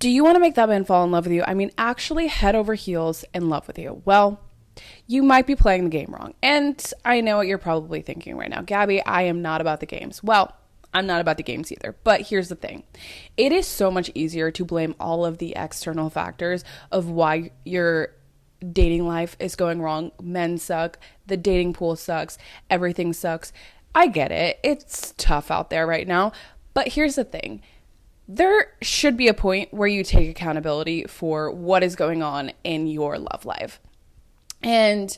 Do you want to make that man fall in love with you? I mean, actually head over heels in love with you. Well, you might be playing the game wrong. And I know what you're probably thinking right now. Gabby, I am not about the games. Well, I'm not about the games either. But here's the thing. It is so much easier to blame all of the external factors of why your dating life is going wrong. Men suck. The dating pool sucks. Everything sucks. I get it. It's tough out there right now. But here's the thing. There should be a point where you take accountability for what is going on in your love life. And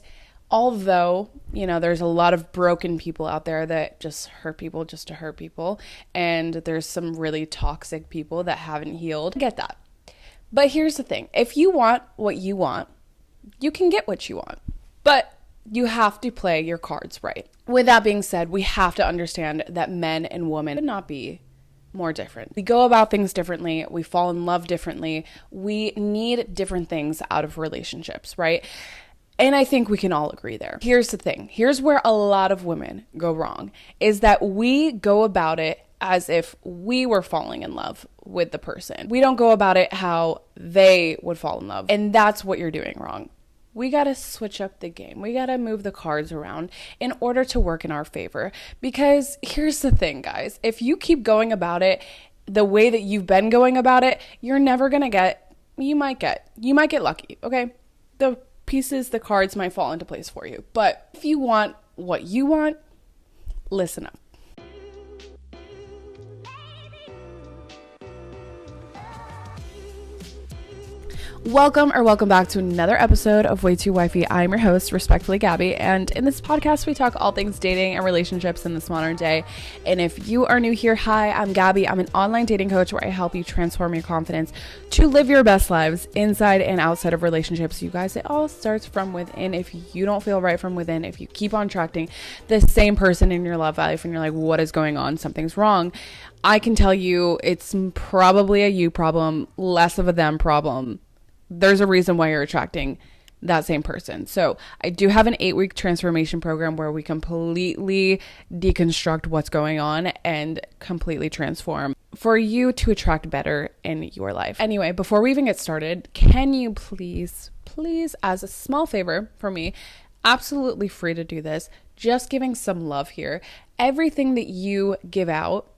although, there's a lot of broken people out there that just hurt people just to hurt people, and there's some really toxic people that haven't healed, I get that. But here's the thing. If you want what you want, you can get what you want. But you have to play your cards right. With that being said, we have to understand that men and women should not be more different. We go about things differently. We fall in love differently. We need different things out of relationships, right? And I think we can all agree there. Here's the thing. Here's where a lot of women go wrong, is that we go about it as if we were falling in love with the person. We don't go about it how they would fall in love. And that's what you're doing wrong. We got to switch up the game. We got to move the cards around in order to work in our favor. Because here's the thing, guys. If you keep going about it the way that you've been going about it, you're never going to get, you might get lucky, okay? The cards might fall into place for you. But if you want what you want, listen up. Welcome back to another episode of Way Too Wifey. I'm your host, respectfully Gabby, and in this podcast we talk all things dating and relationships in this modern day. And if you are new here, hi, I'm Gabby. I'm an online dating coach where I help you transform your confidence to live your best lives inside and outside of relationships. You guys, it all starts from within. If you don't feel right from within, if you keep on attracting the same person in your love life and you're like, what is going on? Something's wrong. I can tell you it's probably a you problem, less of a them problem. There's a reason why you're attracting that same person. So I do have an 8-week transformation program where we completely deconstruct what's going on and completely transform for you to attract better in your life. Anyway, before we even get started, can you please, as a small favor for me, absolutely free to do this, just giving some love here. Everything that you give out,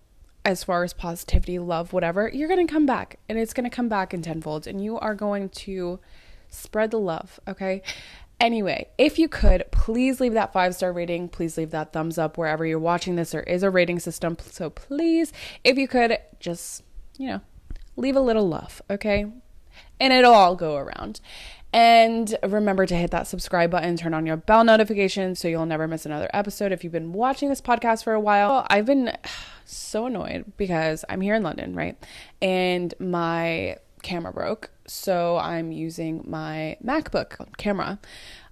as far as positivity, love, whatever, you're going to come back, and it's going to come back in tenfold, and you are going to spread the love, okay? Anyway, if you could, please leave that 5-star rating. Please leave that thumbs up wherever you're watching this. There is a rating system, so please, if you could, just, leave a little love, okay? And it'll all go around. And remember to hit that subscribe button, turn on your bell notifications so you'll never miss another episode. If you've been watching this podcast for a while, I've been so annoyed because I'm here in London, right? And my camera broke. So I'm using my MacBook camera.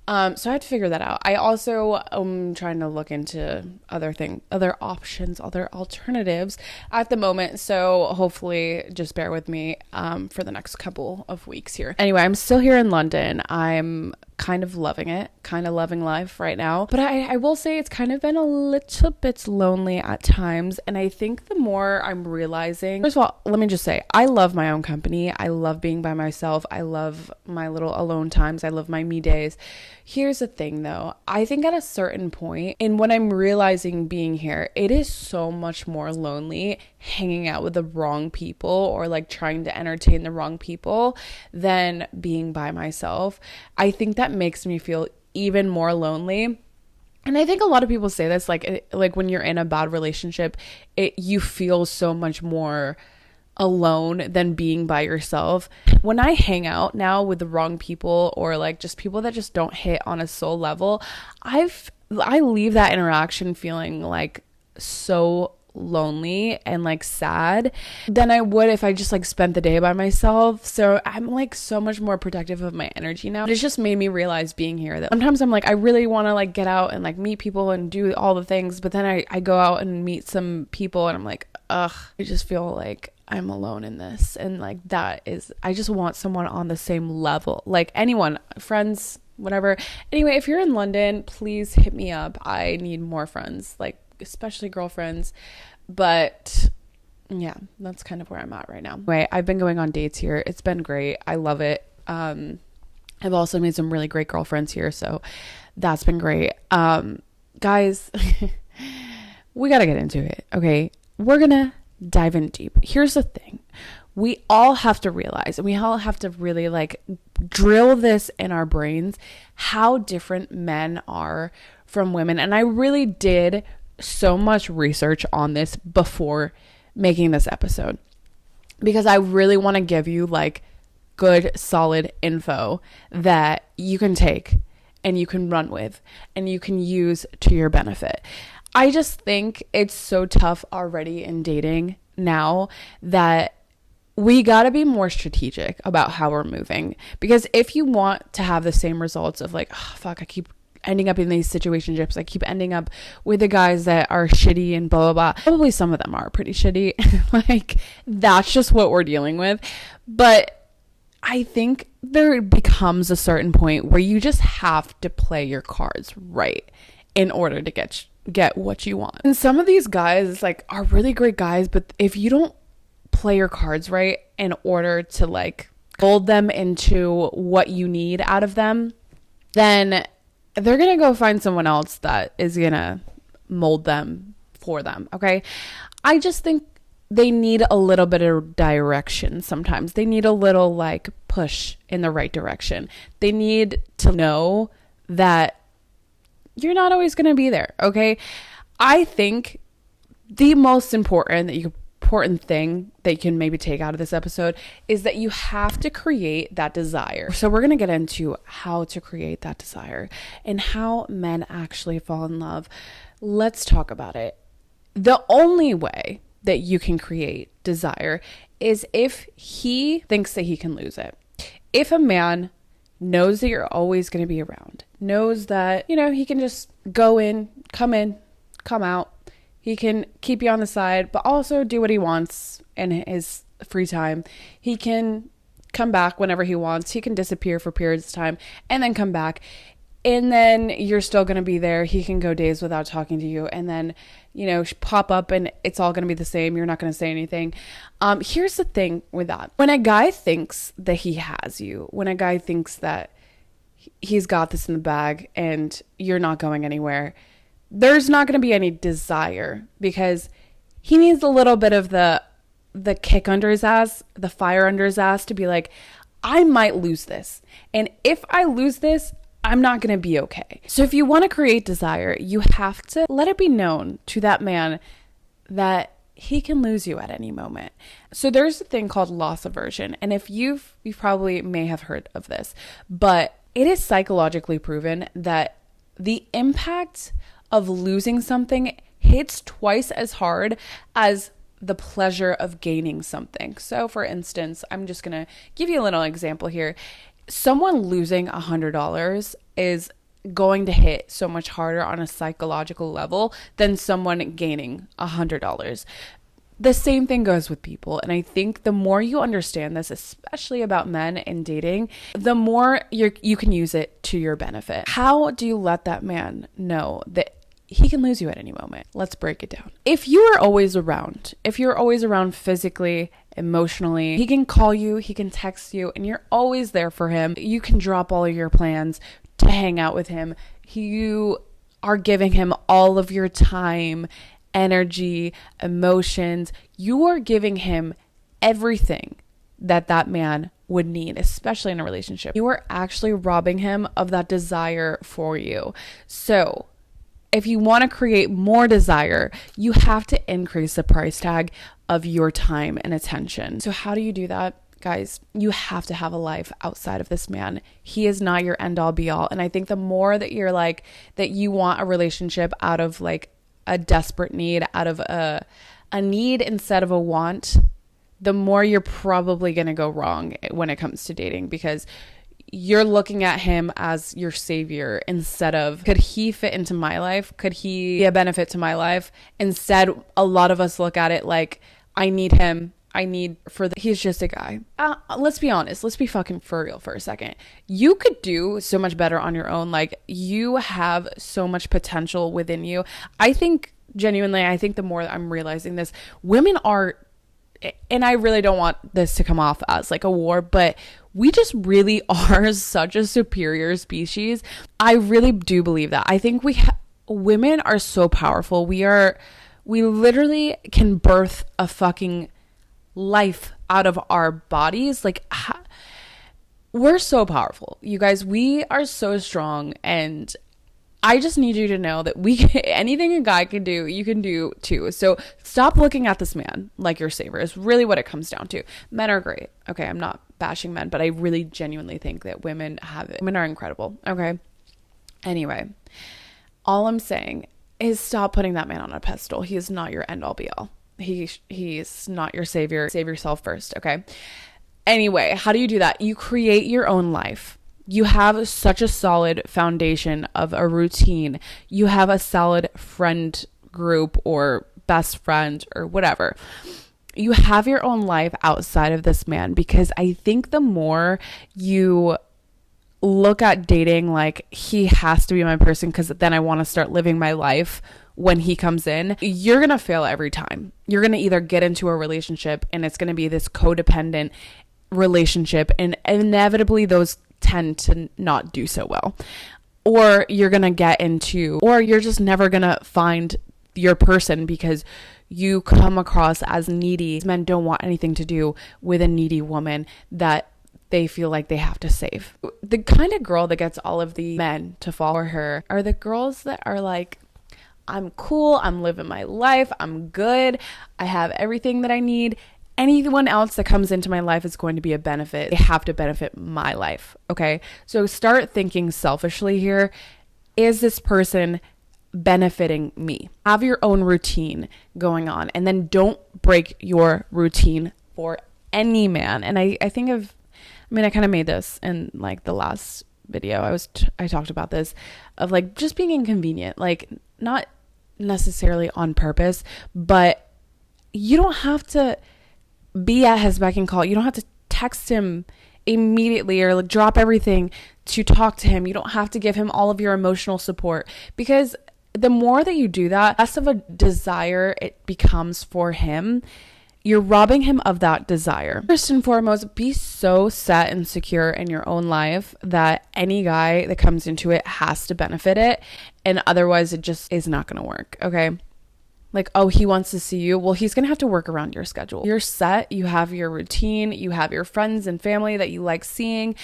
So I had to figure that out. I also am trying to look into other options, other alternatives at the moment. So hopefully just bear with me for the next couple of weeks here. Anyway, I'm still here in London. I'm kind of loving it, kind of loving life right now. But I will say it's kind of been a little bit lonely at times. And I think the more I'm realizing, first of all, let me just say, I love my own company. I love being by myself. I love my little alone times. I love my me days. Here's the thing though, I think at a certain point, and when I'm realizing being here, it is so much more lonely hanging out with the wrong people or like trying to entertain the wrong people than being by myself. I think that makes me feel even more lonely. And I think a lot of people say this, like when you're in a bad relationship, you feel so much more alone than being by yourself. When I hang out now with the wrong people or like just people that just don't hit on a soul level, I leave that interaction feeling like so lonely and like sad than I would if I just like spent the day by myself. So I'm like so much more protective of my energy now. It's just made me realize being here that sometimes I'm like, I really want to like get out and like meet people and do all the things, but then I go out and meet some people and I'm like, I just feel like I'm alone in this. And like I just want someone on the same level, like anyone, friends, whatever. Anyway, if you're in London, please hit me up. I need more friends, like especially girlfriends. But yeah, that's kind of where I'm at right now. Anyway, I've been going on dates here. It's been great. I love it. I've also made some really great girlfriends here, so that's been great. Guys, we got to get into it, okay? We're going to dive in deep. Here's the thing. We all have to realize, and we all have to really like drill this in our brains, how different men are from women. And I really did so much research on this before making this episode, because I really want to give you like good, solid info that you can take and you can run with and you can use to your benefit. I just think it's so tough already in dating now that we got to be more strategic about how we're moving. Because if you want to have the same results of like, oh, fuck, I keep ending up in these situationships, I keep ending up with the guys that are shitty and blah, blah, blah. Probably some of them are pretty shitty. Like, that's just what we're dealing with. But I think there becomes a certain point where you just have to play your cards right in order to get what you want. And some of these guys like are really great guys, but if you don't play your cards right in order to like mold them into what you need out of them, then they're gonna go find someone else that is gonna mold them for them. Okay, I just think they need a little bit of direction. Sometimes they need a little like push in the right direction. They need to know that you're not always going to be there. Okay. I think the most important thing that you can maybe take out of this episode is that you have to create that desire. So we're going to get into how to create that desire and how men actually fall in love. Let's talk about it. The only way that you can create desire is if he thinks that he can lose it. If a man knows that you're always going to be around, knows that, you know, he can just go in, come out, he can keep you on the side, but also do what he wants in his free time. He can come back whenever he wants. He can disappear for periods of time and then come back. And then you're still going to be there. He can go days without talking to you and then, you know, pop up and it's all going to be the same. You're not going to say anything. Here's the thing with that. When a guy thinks that he has you, when a guy thinks that he's got this in the bag and you're not going anywhere, there's not going to be any desire because he needs a little bit of the kick under his ass, the fire under his ass to be like, I might lose this. And if I lose this, I'm not going to be okay. So if you want to create desire, you have to let it be known to that man that he can lose you at any moment. So there's a thing called loss aversion. And if you probably may have heard of this, but it is psychologically proven that the impact of losing something hits twice as hard as the pleasure of gaining something. So for instance, I'm just going to give you a little example here. Someone losing $100 is going to hit so much harder on a psychological level than someone gaining $100. The same thing goes with people. And I think the more you understand this, especially about men and dating, the more you can use it to your benefit. How do you let that man know that he can lose you at any moment? Let's break it down. If you're always around physically, emotionally, he can call you, he can text you, and you're always there for him. You can drop all of your plans to hang out with him. You are giving him all of your time, energy, emotions. You are giving him everything that man would need, especially in a relationship. You are actually robbing him of that desire for you. So if you want to create more desire, you have to increase the price tag of your time and attention. So how do you do that? Guys, you have to have a life outside of this man. He is not your end all be all. And I think the more that you're like, that you want a relationship out of like a desperate need, out of a need instead of a want, the more you're probably going to go wrong when it comes to dating, because you're looking at him as your savior instead of, could he fit into my life? Could he be a benefit to my life? Instead, a lot of us look at it like, I need him. He's just a guy. Let's be honest. Let's be fucking for real for a second. You could do so much better on your own. Like, you have so much potential within you. I think, genuinely, the more I'm realizing this, women are and I really don't want this to come off as like a war, but we just really are such a superior species. I really do believe that. I think women are so powerful. We literally can birth a fucking life out of our bodies. Like, we're so powerful, you guys. We are so strong, and I just need you to know that anything a guy can do, you can do too. So stop looking at this man like your savior is really what it comes down to. Men are great. Okay, I'm not bashing men, but I really genuinely think that women have it. Women are incredible. Okay. Anyway, all I'm saying is stop putting that man on a pedestal. He is not your end all be all. He's not your savior. Save yourself first. Okay. Anyway, how do you do that? You create your own life. You have such a solid foundation of a routine. You have a solid friend group or best friend or whatever. You have your own life outside of this man, because I think the more you look at dating like he has to be my person because then I want to start living my life when he comes in, you're going to fail every time. You're going to either get into a relationship and it's going to be this codependent relationship, and inevitably those tend to not do so well, or you're gonna get into, or you're just never gonna find your person because you come across as needy. Men don't want anything to do with a needy woman that they feel like they have to save. The kind of girl that gets all of the men to fall for her are the girls that are like, I'm cool, I'm living my life, I'm good, I have everything that I need. Anyone else that comes into my life is going to be a benefit. They have to benefit my life. Okay. So start thinking selfishly here. Is this person benefiting me? Have your own routine going on, and then don't break your routine for any man. And I kind of made this in like the last video. I talked about this of like just being inconvenient, like not necessarily on purpose, but you don't have to be at his beck and call. You don't have to text him immediately or like drop everything to talk to him. You don't have to give him all of your emotional support, because the more that you do that, less of a desire it becomes for him. You're robbing him of that desire. First and foremost, be so set and secure in your own life that any guy that comes into it has to benefit it, and otherwise it just is not going to work. Okay. Like, oh, he wants to see you. Well, he's going to have to work around your schedule. You're set. You have your routine. You have your friends and family that you like seeing.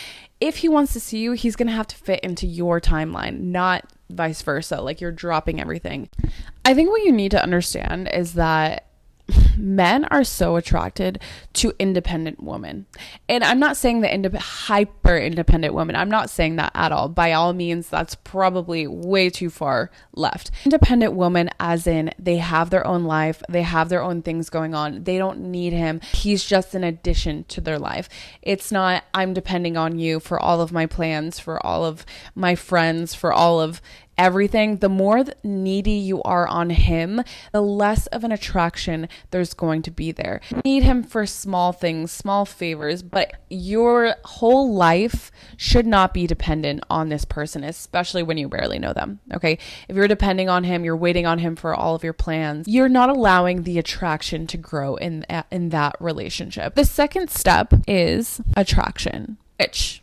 If he wants to see you, he's going to have to fit into your timeline, not vice versa. Like, you're dropping everything. I think what you need to understand is that men are so attracted to independent women. And I'm not saying that hyper independent women. I'm not saying that at all. By all means, that's probably way too far left. Independent women, as in they have their own life. They have their own things going on. They don't need him. He's just an addition to their life. It's not, I'm depending on you for all of my plans, for all of my friends, for all of everything. The more needy you are on him, the less of an attraction there's going to be there. You need him for small things, small favors, but your whole life should not be dependent on this person, especially when you barely know them. Okay. If you're depending on him, you're waiting on him for all of your plans, you're not allowing the attraction to grow in that relationship. The second step is attraction, which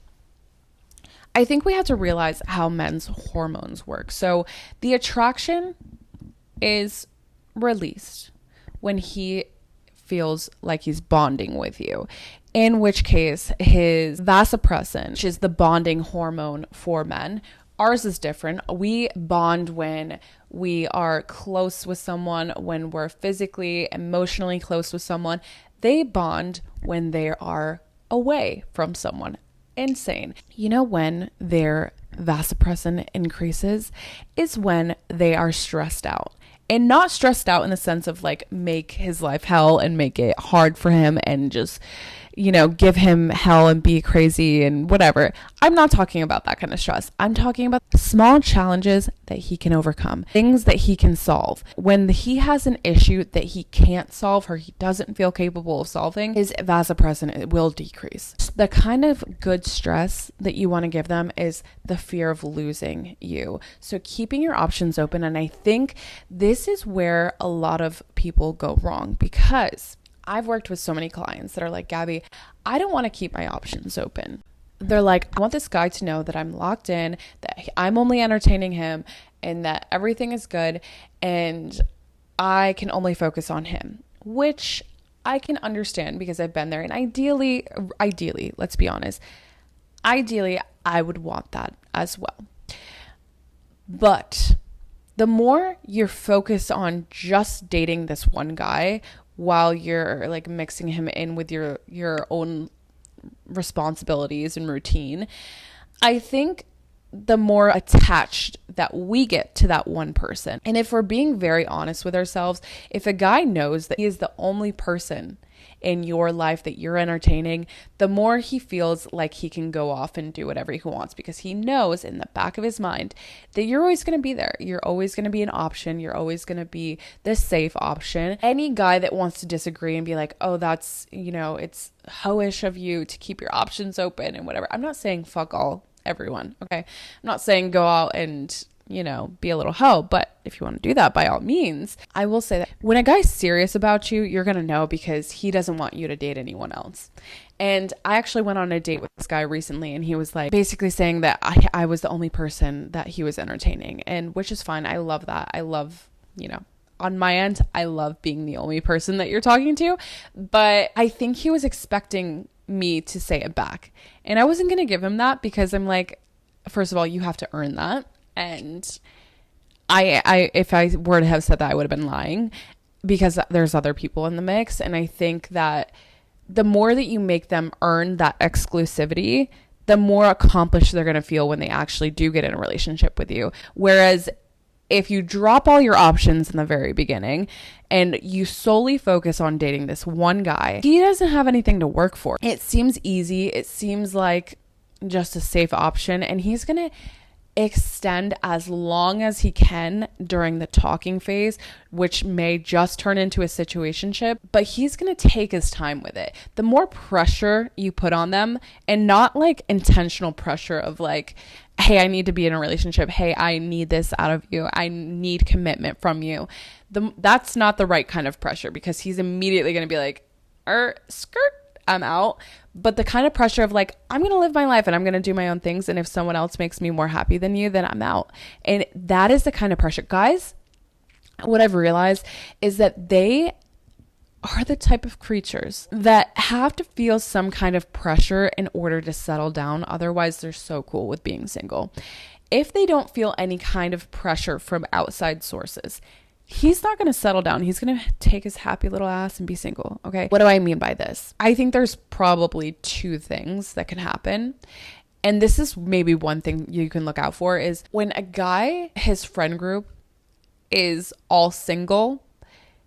I think we have to realize how men's hormones work. So the attraction is released when he feels like he's bonding with you, in which case his vasopressin, which is the bonding hormone for men. Ours is different. We bond when we are close with someone, when we're physically, emotionally close with someone. They bond when they are away from someone. Insane. You know when their vasopressin increases is when they are stressed out. And not stressed out in the sense of like make his life hell and make it hard for him and just, give him hell and be crazy and whatever. I'm not talking about that kind of stress. I'm talking about small challenges that he can overcome, things that he can solve. When he has an issue that he can't solve or he doesn't feel capable of solving, his vasopressin will decrease. The kind of good stress that you want to give them is the fear of losing you. So keeping your options open. And I think this is where a lot of people go wrong, because I've worked with so many clients that are like, Gabby, I don't want to keep my options open. They're like, I want this guy to know that I'm locked in, that I'm only entertaining him, and that everything is good, and I can only focus on him, which I can understand because I've been there. And ideally, let's be honest, ideally, I would want that as well. But the more you're focused on just dating this one guy while you're like mixing him in with your own responsibilities and routine, I think the more attached that we get to that one person. And if we're being very honest with ourselves, if a guy knows that he is the only person in your life that you're entertaining, the more he feels like he can go off and do whatever he wants, because he knows in the back of his mind that you're always going to be there. You're always going to be an option. You're always going to be the safe option. Any guy that wants to disagree and be like, oh, that's, it's hoish of you to keep your options open and whatever. I'm not saying fuck everyone. Okay. I'm not saying go out and, be a little hoe, but if you want to do that, by all means. I will say that when a guy's serious about you, you're going to know, because he doesn't want you to date anyone else. And I actually went on a date with this guy recently, and he was like basically saying that I was the only person that he was entertaining, and which is fine. I love that. I love, on my end, I love being the only person that you're talking to, but I think he was expecting me to say it back. And I wasn't going to give him that, because I'm like, first of all, you have to earn that. And I if I were to have said that, I would have been lying, because there's other people in the mix. And I think that the more that you make them earn that exclusivity, the more accomplished they're going to feel when they actually do get in a relationship with you. Whereas if you drop all your options in the very beginning and you solely focus on dating this one guy, he doesn't have anything to work for. It seems easy. It seems like just a safe option. And he's going to extend as long as he can during the talking phase, which may just turn into a situationship, but he's going to take his time with it. The more pressure you put on them, and not like intentional pressure of like, hey, I need to be in a relationship. Hey, I need this out of you. I need commitment from you. That's not the right kind of pressure, because he's immediately going to be like, skirt, I'm out. But the kind of pressure of like, I'm going to live my life and I'm going to do my own things, and if someone else makes me more happy than you, then I'm out. And that is the kind of pressure. Guys, what I've realized is that they are the type of creatures that have to feel some kind of pressure in order to settle down. Otherwise, they're so cool with being single. If they don't feel any kind of pressure from outside sources, he's not going to settle down. He's going to take his happy little ass and be single. Okay. What do I mean by this? I think there's probably two things that can happen. And this is maybe one thing you can look out for, is when a guy, his friend group is all single,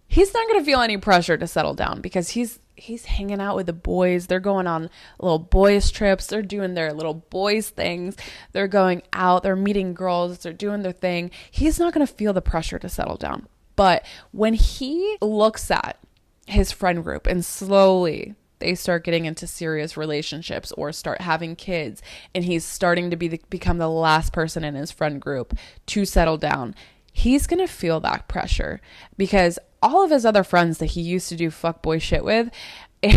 he's not going to feel any pressure to settle down, because he's hanging out with the boys. They're going on little boys trips. They're doing their little boys things. They're going out. They're meeting girls. They're doing their thing. He's not going to feel the pressure to settle down. But when he looks at his friend group and slowly they start getting into serious relationships or start having kids, and he's starting to become the last person in his friend group to settle down, he's going to feel that pressure, because all of his other friends that he used to do fuckboy shit with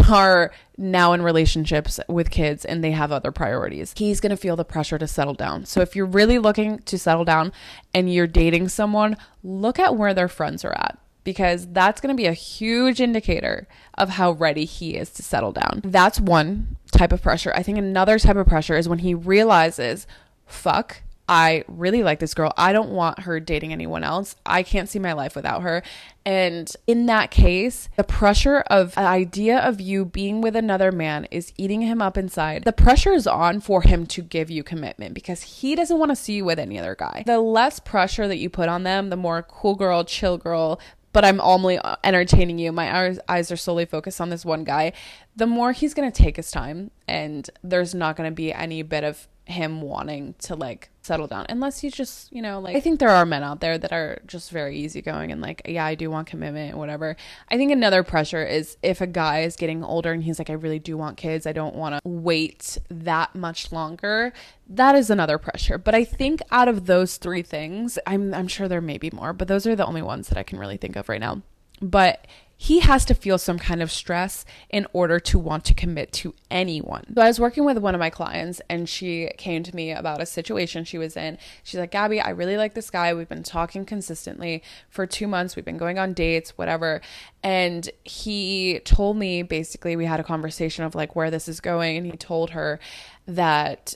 are now in relationships with kids, and they have other priorities. He's going to feel the pressure to settle down. So if you're really looking to settle down and you're dating someone, look at where their friends are at, because that's going to be a huge indicator of how ready he is to settle down. That's one type of pressure. I think another type of pressure is when he realizes, fuck, I really like this girl. I don't want her dating anyone else. I can't see my life without her. And in that case, the pressure of the idea of you being with another man is eating him up inside. The pressure is on for him to give you commitment, because he doesn't want to see you with any other guy. The less pressure that you put on them, the more cool girl, chill girl, but I'm only entertaining you, my eyes are solely focused on this one guy, the more he's going to take his time, and there's not going to be any bit of him wanting to like settle down, unless you just, like, I think there are men out there that are just very easygoing and like, yeah, I do want commitment and whatever. I think another pressure is if a guy is getting older and he's like, I really do want kids, I don't want to wait that much longer. That is another pressure. But I think out of those three things, I'm sure there may be more, but those are the only ones that I can really think of right now. But he has to feel some kind of stress in order to want to commit to anyone. So I was working with one of my clients and she came to me about a situation she was in. She's like, Gabby, I really like this guy. We've been talking consistently for 2 months. We've been going on dates, whatever. And he told me, basically, we had a conversation of like where this is going. And he told her that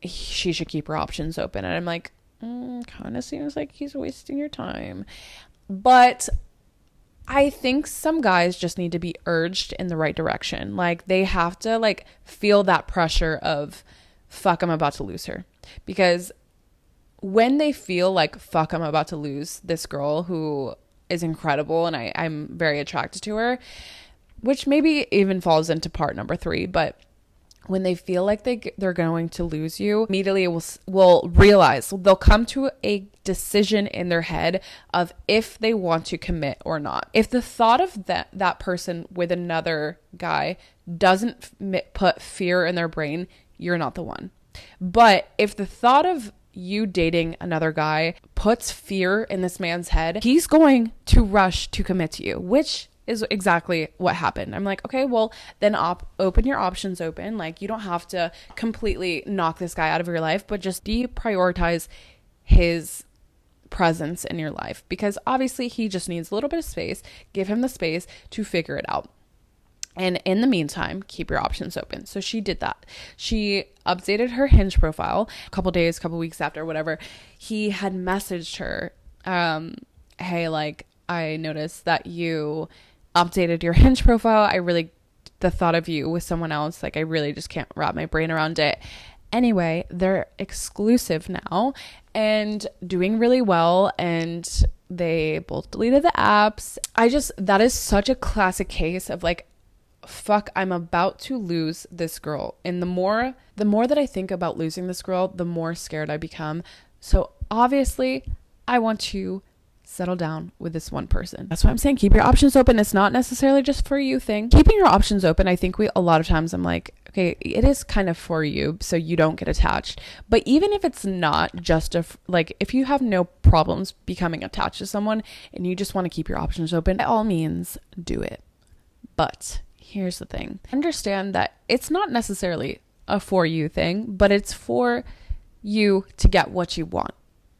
she should keep her options open. And I'm like, kind of seems like he's wasting your time. But I think some guys just need to be urged in the right direction. Like they have to like feel that pressure of fuck, I'm about to lose her. Because when they feel like fuck, I'm about to lose this girl who is incredible and I'm very attracted to her, which maybe even falls into part number 3, but when they feel like they're going to lose you, immediately will realize, they'll come to a decision in their head of if they want to commit or not. If the thought of that person with another guy doesn't put fear in their brain, you're not the one. But if the thought of you dating another guy puts fear in this man's head, he's going to rush to commit to you, which is exactly what happened. I'm like, okay, well, then open your options open. Like, you don't have to completely knock this guy out of your life, but just deprioritize his presence in your life, because obviously he just needs a little bit of space. Give him the space to figure it out. And in the meantime, keep your options open. So she did that. She updated her Hinge profile a couple weeks after, whatever. He had messaged her, hey, like, I noticed that you updated your Hinge profile. The thought of you with someone else, like, I really just can't wrap my brain around it. Anyway, they're exclusive now and doing really well, and they both deleted the apps. That is such a classic case of like, fuck, I'm about to lose this girl. And the more that I think about losing this girl, the more scared I become. So obviously I want to settle down with this one person. That's why I'm saying keep your options open. It's not necessarily just for you thing. Keeping your options open, I think a lot of times I'm like, okay, it is kind of for you so you don't get attached. But even if it's not just like, if you have no problems becoming attached to someone and you just want to keep your options open, by all means do it. But here's the thing. Understand that it's not necessarily a for you thing, but it's for you to get what you want.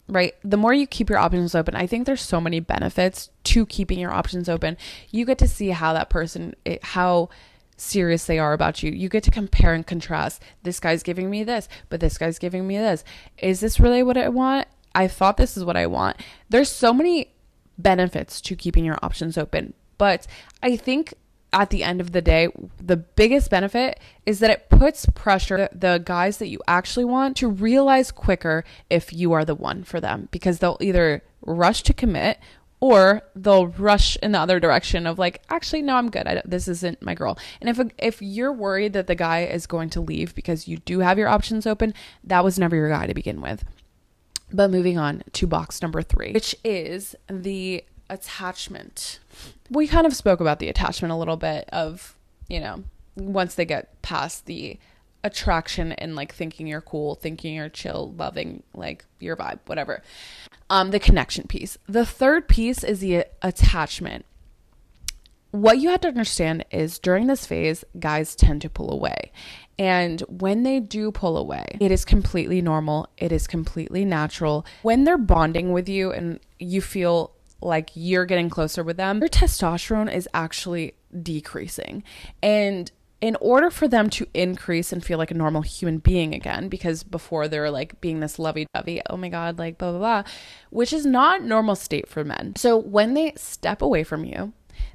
Right? The more you keep your options open, I think there's so many benefits to keeping your options open. You get to see how that person, how serious they are about you. You get to compare and contrast. This guy's giving me this, but this guy's giving me this. Is this really what I want? I thought this is what I want. There's so many benefits to keeping your options open. But I think at the end of the day, the biggest benefit is that it puts pressure the guys that you actually want to realize quicker if you are the one for them, because they'll either rush to commit or they'll rush in the other direction of like, actually, no, I'm good. This isn't my girl. And if you're worried that the guy is going to leave because you do have your options open, that was never your guy to begin with. But moving on to box number 3, which is the attachment. We kind of spoke about the attachment a little bit of, once they get past the attraction and like thinking you're cool, thinking you're chill, loving like your vibe, whatever. The connection piece. The third piece is the attachment. What you have to understand is during this phase, guys tend to pull away. And when they do pull away, it is completely normal. It is completely natural. When they're bonding with you and you feel like you're getting closer with them, your testosterone is actually decreasing. And in order for them to increase and feel like a normal human being again, because before they're like being this lovey-dovey, oh my God, like blah, blah, blah, which is not normal state for men. So when they step away from you,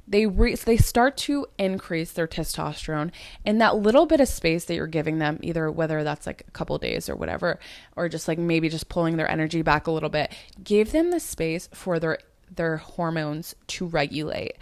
they start to increase their testosterone, and that little bit of space that you're giving them, either whether that's like a couple days or whatever, or just like maybe just pulling their energy back a little bit, give them the space for their hormones to regulate.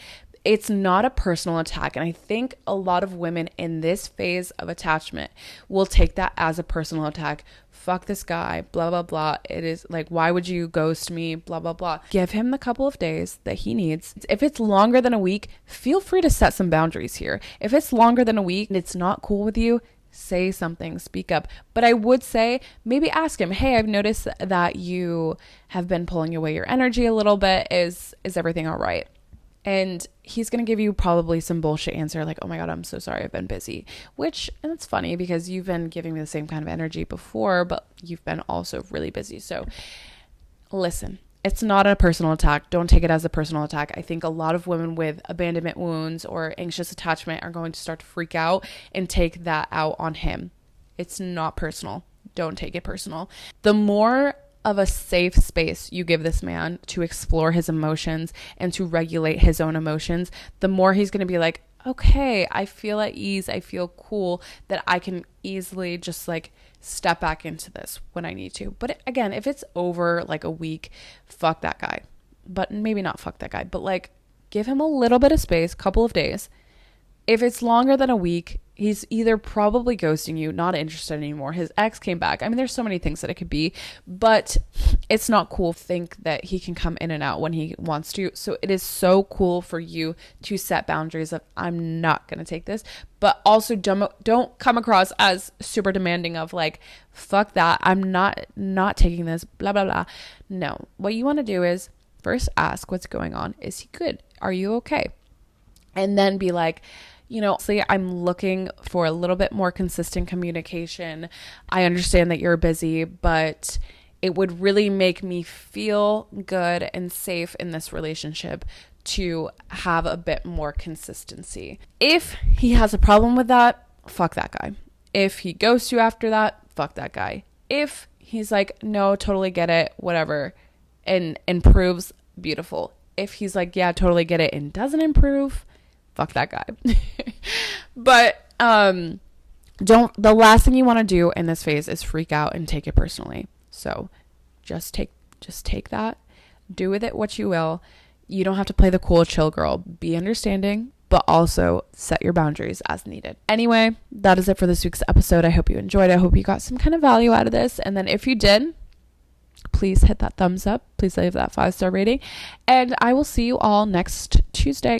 It's not a personal attack. And I think a lot of women in this phase of attachment will take that as a personal attack. Fuck this guy, blah, blah, blah. It is like, why would you ghost me? Blah, blah, blah. Give him the couple of days that he needs. If it's longer than a week, feel free to set some boundaries here. If it's longer than a week and it's not cool with you, say something, speak up. But I would say maybe ask him, hey, I've noticed that you have been pulling away your energy a little bit. Is everything all right? And he's going to give you probably some bullshit answer like, oh my God, I'm so sorry, I've been busy. Which, and it's funny because you've been giving me the same kind of energy before, but you've been also really busy. So listen, it's not a personal attack. Don't take it as a personal attack. I think a lot of women with abandonment wounds or anxious attachment are going to start to freak out and take that out on him. It's not personal. Don't take it personal. The more of a safe space you give this man to explore his emotions and to regulate his own emotions, the more he's going to be like, okay, I feel at ease. I feel cool that I can easily just like step back into this when I need to. But again, if it's over like a week, fuck that guy. But maybe not fuck that guy, but like give him a little bit of space, couple of days. If it's longer than a week, he's either probably ghosting you, not interested anymore. His ex came back. I mean, there's so many things that it could be, but it's not cool to think that he can come in and out when he wants to. So it is so cool for you to set boundaries of, I'm not going to take this, but also don't come across as super demanding of like, fuck that. I'm not taking this, blah, blah, blah. No, what you want to do is first ask what's going on. Is he good? Are you okay? And then be like, you know, honestly, I'm looking for a little bit more consistent communication. I understand that you're busy, but it would really make me feel good and safe in this relationship to have a bit more consistency. If he has a problem with that, fuck that guy. If he ghosts you after that, fuck that guy. If he's like, no, totally get it, whatever, and improves, beautiful. If he's like, yeah, totally get it, and doesn't improve, fuck that guy. But the last thing you want to do in this phase is freak out and take it personally. So just take that, do with it what you will. You don't have to play the cool chill girl. Be understanding, but also set your boundaries as needed. Anyway, that is it for this week's episode. I hope you enjoyed it. I hope you got some kind of value out of this. And then if you did, please hit that thumbs up. Please leave that 5-star rating. And I will see you all next Tuesday.